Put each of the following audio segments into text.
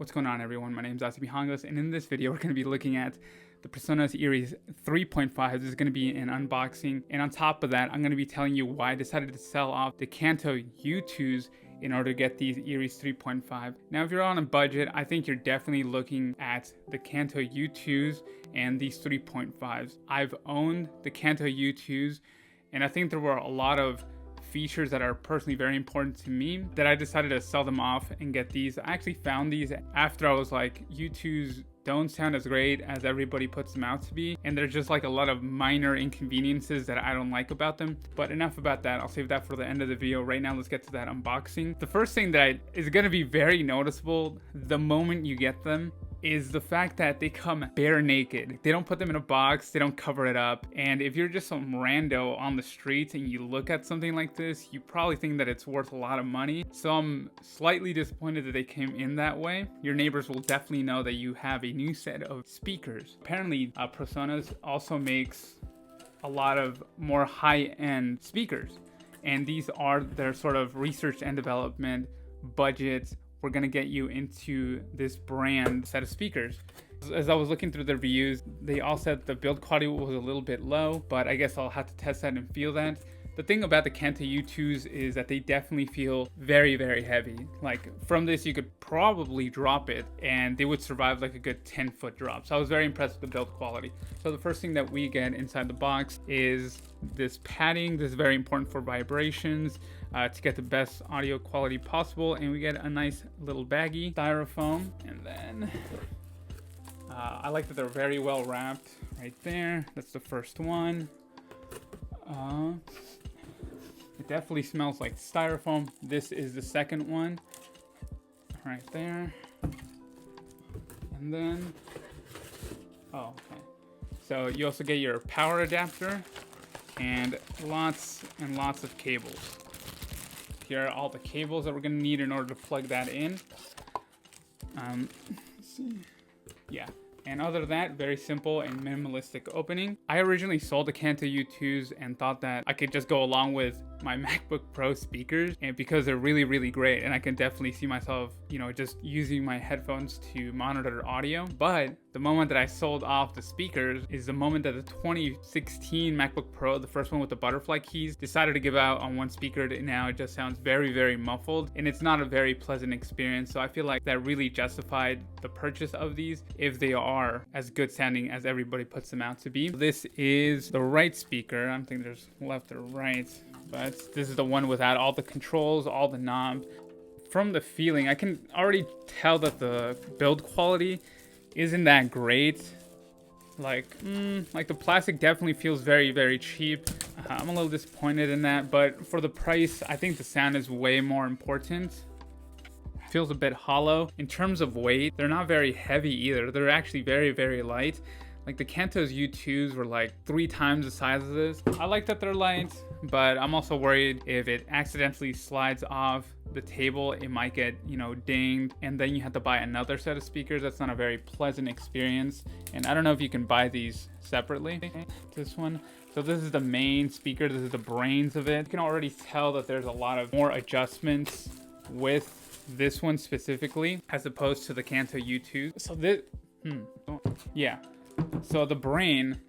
What's going on, everyone? My name is Asibihangos, and in this video we're going to be looking at the Presonus Eris 3.5. This is going to be an unboxing, and on top of that I'm going to be telling you why I decided to sell off the Kanto Yu2s in order to get these Eris 3.5. Now if you're on a budget, I think you're definitely looking at the Kanto Yu2s and these 3.5s. I've owned the Kanto Yu2s, and I think there were a lot of features that are personally very important to me that I decided to sell them off and get these. I actually found these after I was like, Yu2s don't sound as great as everybody puts them out to be, and there's just like a lot of minor inconveniences that I don't like about them. But enough about that, I'll save that for the end of the video. Right now let's get to that unboxing. The first thing that is going to be very noticeable the moment you get them is the fact that they come bare naked. They don't put them in a box, they don't cover it up. And if you're just some rando on the street and you look at something like this, you probably think that it's worth a lot of money. So I'm slightly disappointed that they came in that way. Your neighbors will definitely know that you have a new set of speakers. Apparently, Presonus also makes a lot of more high-end speakers. And these are their sort of research and development budgets. We're gonna get you into this brand set of speakers. As I was looking through the reviews, they all said the build quality was a little bit low, but I guess I'll have to test that and feel that. The thing about the Kanto Yu2s is that they definitely feel very, very heavy. Like from this, you could probably drop it and they would survive like a good 10-foot drop. So I was very impressed with the build quality. So the first thing that we get inside the box is this padding. This is very important for vibrations, to get the best audio quality possible. And we get a nice little baggie, styrofoam. And then I like that they're very well wrapped right there. That's the first one. It definitely smells like styrofoam. This is the second one right there. And then, oh, okay. So you also get your power adapter and lots of cables. Here are all the cables that we're gonna need in order to plug that in. Let's see. Yeah. And other than that, very simple and minimalistic opening. I originally sold the Kanto Yu2s and thought that I could just go along with my MacBook Pro speakers, and because they're really, really great, and I can definitely see myself, you know, just using my headphones to monitor audio. But the moment that I sold off the speakers is the moment that the 2016 MacBook Pro, the first one with the butterfly keys, decided to give out on one speaker. And now it just sounds very, very muffled, and it's not a very pleasant experience. So I feel like that really justified the purchase of these if they are as good sounding as everybody puts them out to be. This is the right speaker. I don't think there's left or right, but this is the one without all the controls, all the knobs. From the feeling, I can already tell that the build quality isn't that great. Like the plastic definitely feels very, very cheap. I'm a little disappointed in that, but for the price, I think the sound is way more important. Feels a bit hollow. In terms of weight, they're not very heavy either. They're actually very, very light. Like the Kanto's Yu2s were like 3 times the size of this. I like that they're light, but I'm also worried if it accidentally slides off the table, it might get, you know, dinged, and then you have to buy another set of speakers. That's not a very pleasant experience, and I don't know if you can buy these separately. This one. So this is the main speaker. This is the brains of it. You can already tell that there's a lot of more adjustments with this one specifically as opposed to the Kanto Yu2. So this, yeah. So the brain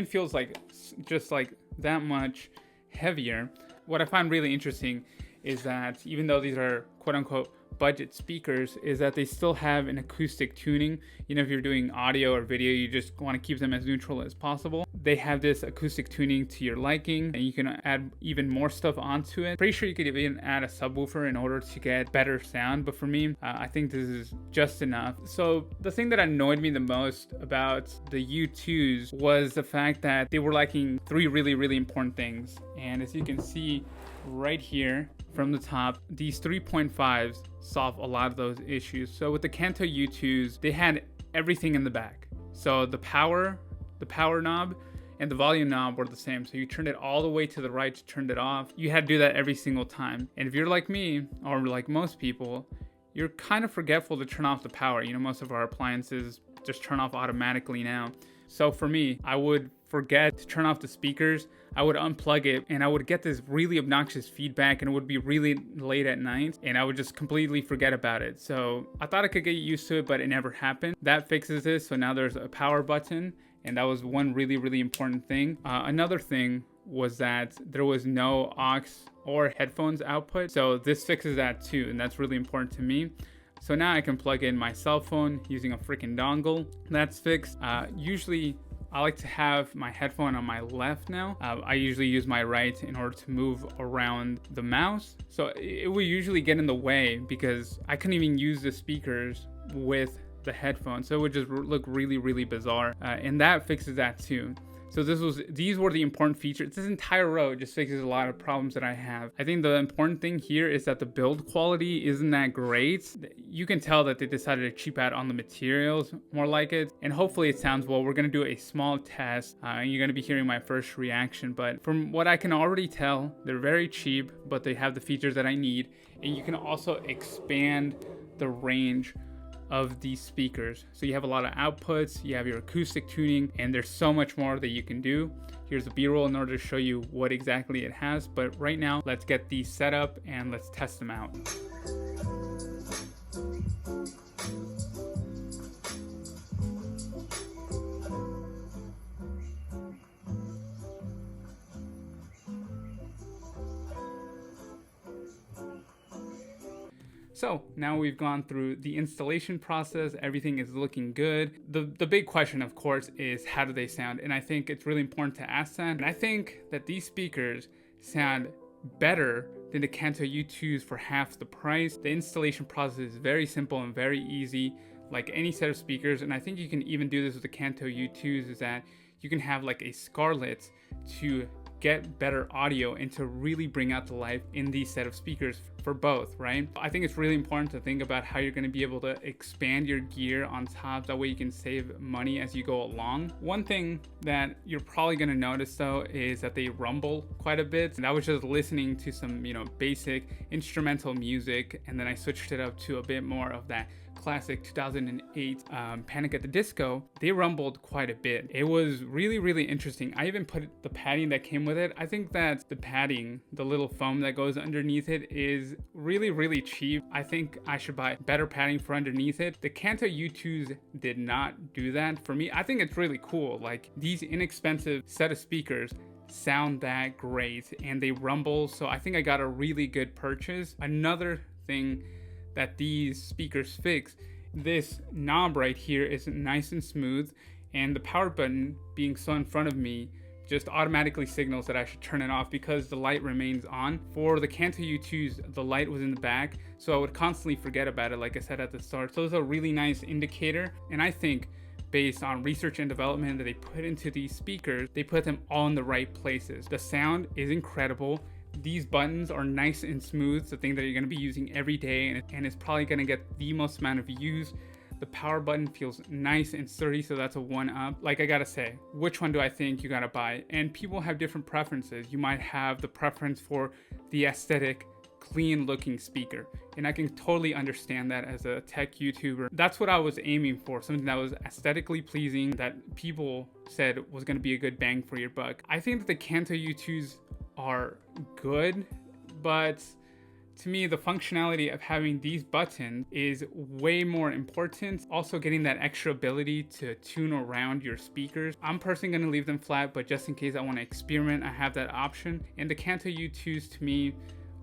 feels like just like that much heavier. What I find really interesting is that even though these are quote unquote budget speakers, is that they still have an acoustic tuning. You know, if you're doing audio or video, you just want to keep them as neutral as possible. They have this acoustic tuning to your liking, and you can add even more stuff onto it. Pretty sure you could even add a subwoofer in order to get better sound, but for me, I think this is just enough. So the thing that annoyed me the most about the Yu2s was the fact that they were lacking 3 really, really important things. And as you can see right here from the top, these 3.5s solve a lot of those issues. So with the Kanto Yu2s, they had everything in the back. So the power knob and the volume knob were the same. So you turned it all the way to the right to turn it off. You had to do that every single time. And if you're like me, or like most people, you're kind of forgetful to turn off the power. You know, most of our appliances just turn off automatically now. So for me, I would forget to turn off the speakers. I would unplug it and I would get this really obnoxious feedback, and it would be really late at night and I would just completely forget about it. So I thought I could get used to it, but it never happened. That fixes this. So now there's a power button, and that was one really important thing. Another thing was that there was no aux or headphones output. So this fixes that too, and that's really important to me. So now I can plug in my cell phone using a freaking dongle. That's fixed. Usually I like to have my headphone on my left now. I usually use my right in order to move around the mouse. So it would usually get in the way because I couldn't even use the speakers with the headphones. So it would just look really bizarre. And that fixes that too. So these were the important features. This entire row just fixes a lot of problems that I have. I think the important thing here is that the build quality isn't that great. You can tell that they decided to cheap out on the materials, more like it. And hopefully it sounds well. We're gonna do a small test. And you're gonna be hearing my first reaction. But from what I can already tell, they're very cheap, but they have the features that I need. And you can also expand the range of these speakers. So you have a lot of outputs, you have your acoustic tuning, and there's so much more that you can do. Here's a B-roll in order to show you what exactly it has. But right now, let's get these set up and let's test them out. So now we've gone through the installation process. Everything is looking good. The big question, of course, is how do they sound? And I think it's really important to ask that. And I think that these speakers sound better than the Kanto U2s for half the price. The installation process is very simple and very easy, like any set of speakers. And I think you can even do this with the Kanto U2s, is that you can have like a Scarlett to get better audio and to really bring out the life in these set of speakers for both, right? I think it's really important to think about how you're going to be able to expand your gear on top. That way you can save money as you go along. One thing that you're probably going to notice though is that they rumble quite a bit. And I was just listening to some, basic instrumental music, and then I switched it up to a bit more of that classic 2008 Panic at the Disco. They rumbled quite a bit. It was really interesting. I even put the padding that came with it. I think that the padding, the little foam that goes underneath it, is really cheap. I think I should buy better padding for underneath it. The Kanto U2s did not do that for me. I think it's really cool. Like, these inexpensive set of speakers sound that great and they rumble, so I think I got a really good purchase. Another thing that these speakers fix, this knob right here is nice and smooth, and the power button being so in front of me just automatically signals that I should turn it off because the light remains on. For the Kanto U2s, the light was in the back, so I would constantly forget about it, like I said at the start. So it's a really nice indicator, and I think based on research and development that they put into these speakers, they put them all in the right places. The sound is incredible. These buttons are nice and smooth, the thing that you're going to be using every day, and it's probably going to get the most amount of use. The power button feels nice and sturdy, so that's a 1-up. Like, I gotta say, which one do I think you gotta buy? And people have different preferences. You might have the preference for the aesthetic, clean looking speaker, and I can totally understand that as a tech YouTuber. That's what I was aiming for, something that was aesthetically pleasing, that people said was going to be a good bang for your buck. I think that the Kanto U2s are good, but to me, the functionality of having these buttons is way more important. Also, getting that extra ability to tune around your speakers. I'm personally going to leave them flat, but just in case I want to experiment, I have that option. And the Kanto U2s, to me,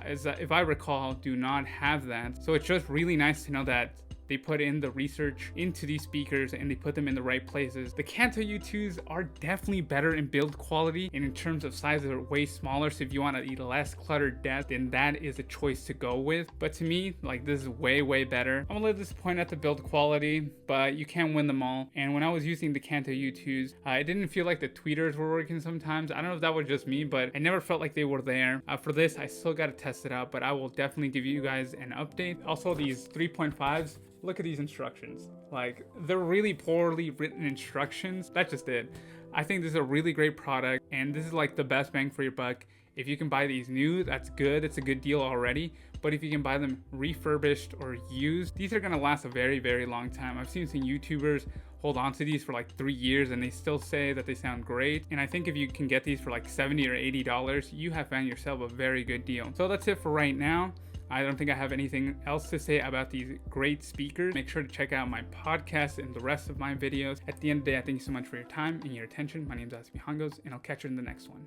as if I recall, do not have that. So it's just really nice to know that they put in the research into these speakers and they put them in the right places. The Kanto U2s are definitely better in build quality, and in terms of size, they're way smaller. So if you want a less cluttered desk, then that is a choice to go with. But to me, like, this is way better. I'm a little disappointed at the build quality, but you can't win them all. And when I was using the Kanto U2s, it didn't feel like the tweeters were working sometimes. I don't know if that was just me, but I never felt like they were there. For this, I still got to test it out, but I will definitely give you guys an update. Also, these 3.5s, look at these instructions. Like, they're really poorly written instructions. That's just it. I think this is a really great product, and this is like the best bang for your buck If you can buy these new, that's good. It's a good deal already. But if you can buy them refurbished or used, these are gonna last a very, very long time. I've seen some YouTubers hold on to these for like 3 years and they still say that they sound great. And I think if you can get these for like $70 or $80, you have found yourself a very good deal. So that's it for right now. I don't think I have anything else to say about these great speakers. Make sure to check out my podcast and the rest of my videos. At the end of the day, I thank you so much for your time and your attention. My name is Asmi Hangos, and I'll catch you in the next one.